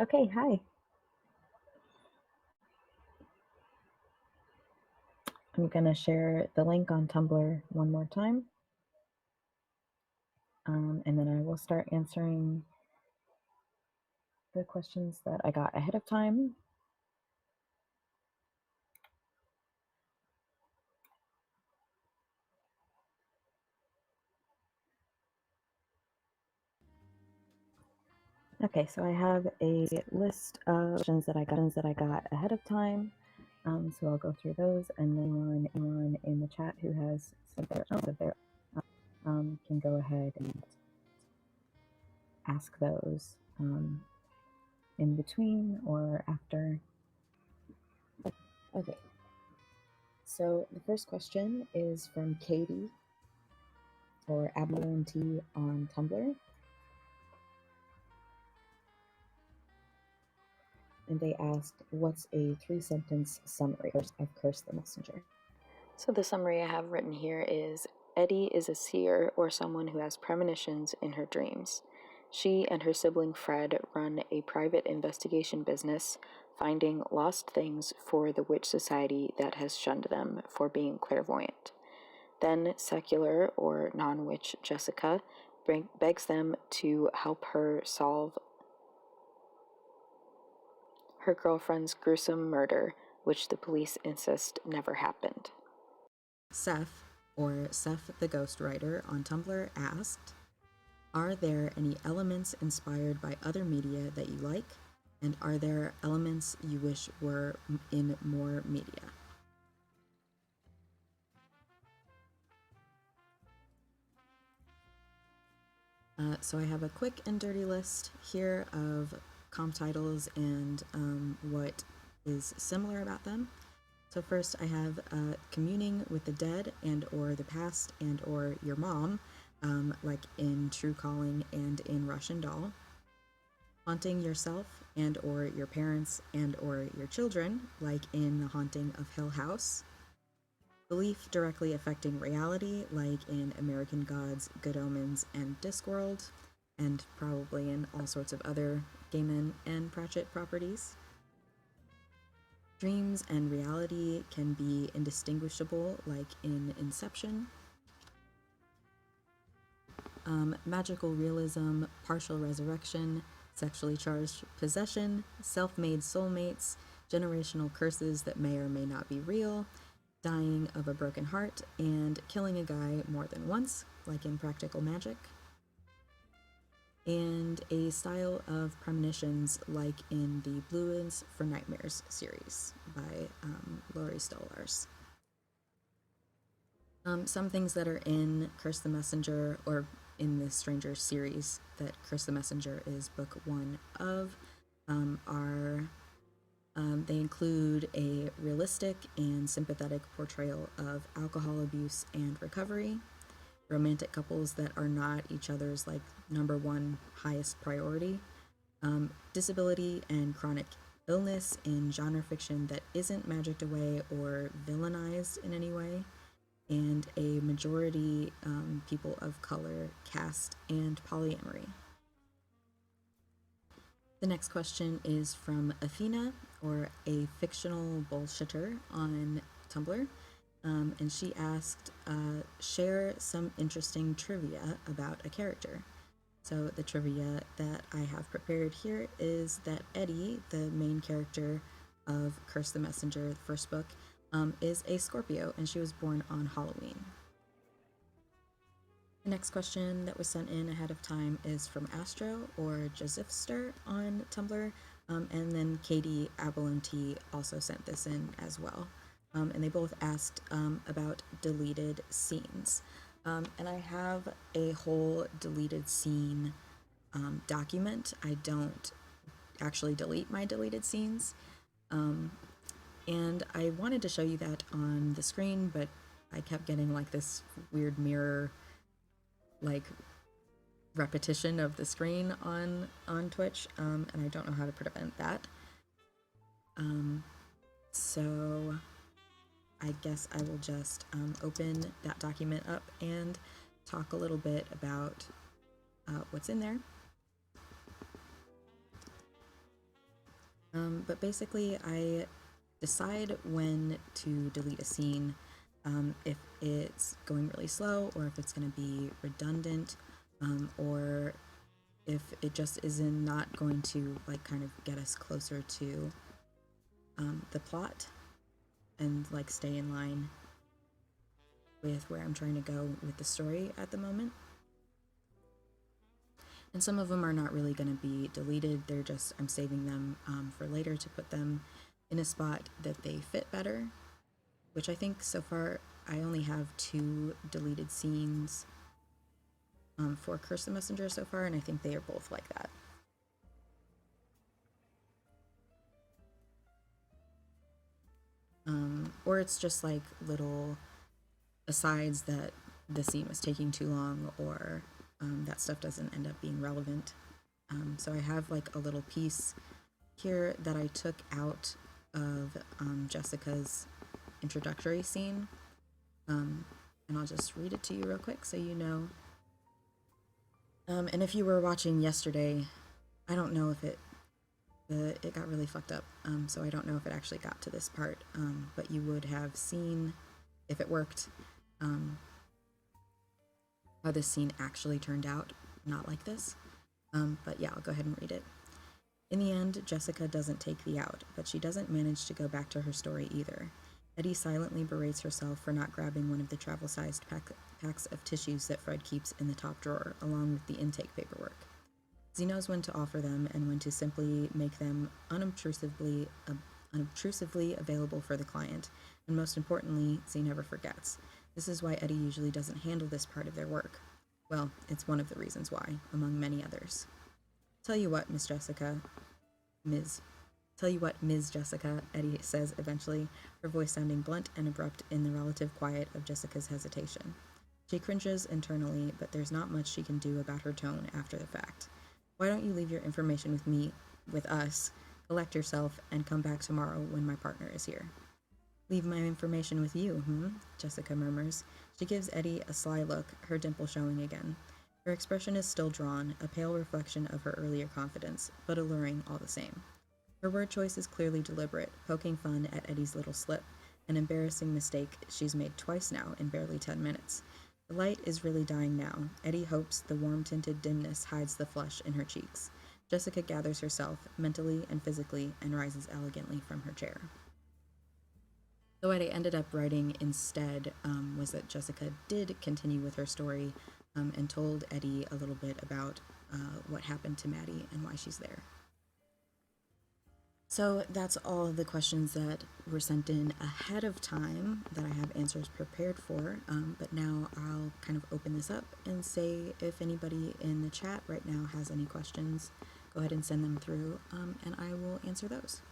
Okay, hi. I'm going to share the link on Tumblr one more time. And then I will start answering the questions that I got ahead of time. Okay, so I have a list of questions that I got ahead of time. So I'll go through those, and then anyone in the chat who has sent their can go ahead and ask those in between or after. Okay. So the first question is from Katie, or AbloonT on Tumblr. And they asked, what's a 3-sentence summary of Curse the Messenger? So the summary I have written here is, Eddie is a seer, or someone who has premonitions in her dreams. She and her sibling Fred run a private investigation business, finding lost things for the witch society that has shunned them for being clairvoyant. Then secular, or non-witch Jessica, begs them to help her solve her girlfriend's gruesome murder, which the police insist never happened. Seth, or Seth the Ghostwriter on Tumblr, asked, are there any elements inspired by other media that you like? And are there elements you wish were in more media? So I have a quick and dirty list here of comp titles and what is similar about them. So first I have communing with the dead and or the past and or your mom, like in True Calling and in Russian Doll. Haunting yourself and or your parents and or your children, like in The Haunting of Hill House. Belief directly affecting reality, like in American Gods, Good Omens, and Discworld, and probably in all sorts of other Gaiman and Pratchett properties. Dreams and reality can be indistinguishable, like in Inception. Magical realism, partial resurrection, sexually charged possession, self-made soulmates, generational curses that may or may not be real, dying of a broken heart, and killing a guy more than once, like in Practical Magic. And a style of premonitions like in the Blue Ins for Nightmares series by Laurie Stolarz. Some things that are in Curse the Messenger, or in the Stranger series that Curse the Messenger is book 1 of, they include a realistic and sympathetic portrayal of alcohol abuse and recovery, romantic couples that are not each other's like #1 highest priority, disability and chronic illness in genre fiction that isn't magicked away or villainized in any way, and a majority people of color cast, and polyamory. The next question is from Athena, or a fictional bullshitter on Tumblr, and she asked, share some interesting trivia about a character. So the trivia that I have prepared here is that Eddie, the main character of Curse the Messenger, the first book, is a Scorpio, and she was born on Halloween. The next question that was sent in ahead of time is from Astro, or Josifster on Tumblr, and then Katie AbloonT also sent this in as well. And they both asked about deleted scenes. And I have a whole deleted scene document. I don't actually delete my deleted scenes. And I wanted to show you that on the screen, but I kept getting like this weird mirror like repetition of the screen on Twitch, and I don't know how to prevent that. So I guess I will just open that document up and talk a little bit about what's in there. But basically, I decide when to delete a scene, if it's going really slow, or if it's going to be redundant, or if it just isn't not going to like kind of get us closer to the plot and like stay in line with where I'm trying to go with the story at the moment. And some of them are not really going to be deleted. They're just, I'm saving them for later to put them in a spot that they fit better, which I think so far I only have 2 deleted scenes for Curse the Messenger so far, and I think they are both like that. Or it's just like little asides that the scene was taking too long, or that stuff doesn't end up being relevant. So I have like a little piece here that I took out of Jessica's introductory scene, and I'll just read it to you real quick so you know. And if you were watching yesterday, I don't know if it got really fucked up, so I don't know if it actually got to this part, but you would have seen, if it worked, how this scene actually turned out, not like this. But yeah, I'll go ahead and read it. In the end, Jessica doesn't take the out, but she doesn't manage to go back to her story either. Eddie silently berates herself for not grabbing one of the travel-sized packs of tissues that Fred keeps in the top drawer, along with the intake paperwork. Z knows when to offer them and when to simply make them unobtrusively available for the client, and most importantly, Z never forgets. This is why Eddie usually doesn't handle this part of their work. Well, it's one of the reasons why, among many others. Tell you what, Miss Jessica, Eddie says eventually, her voice sounding blunt and abrupt in the relative quiet of Jessica's hesitation. She cringes internally, but there's not much she can do about her tone after the fact. Why don't you leave your information with us, collect yourself, and come back tomorrow when my partner is here? Leave my information with you, Jessica murmurs. She gives Eddie a sly look, her dimple showing again. Her expression is still drawn, a pale reflection of her earlier confidence, but alluring all the same. Her word choice is clearly deliberate, poking fun at Eddie's little slip, an embarrassing mistake she's made twice now in barely 10 minutes. The light is really dying now. Eddie hopes the warm-tinted dimness hides the flush in her cheeks. Jessica gathers herself, mentally and physically, and rises elegantly from her chair. So what I ended up writing instead was that Jessica did continue with her story and told Eddie a little bit about what happened to Maddie and why she's there. So that's all of the questions that were sent in ahead of time that I have answers prepared for, but now I'll kind of open this up and say if anybody in the chat right now has any questions, go ahead and send them through, and I will answer those.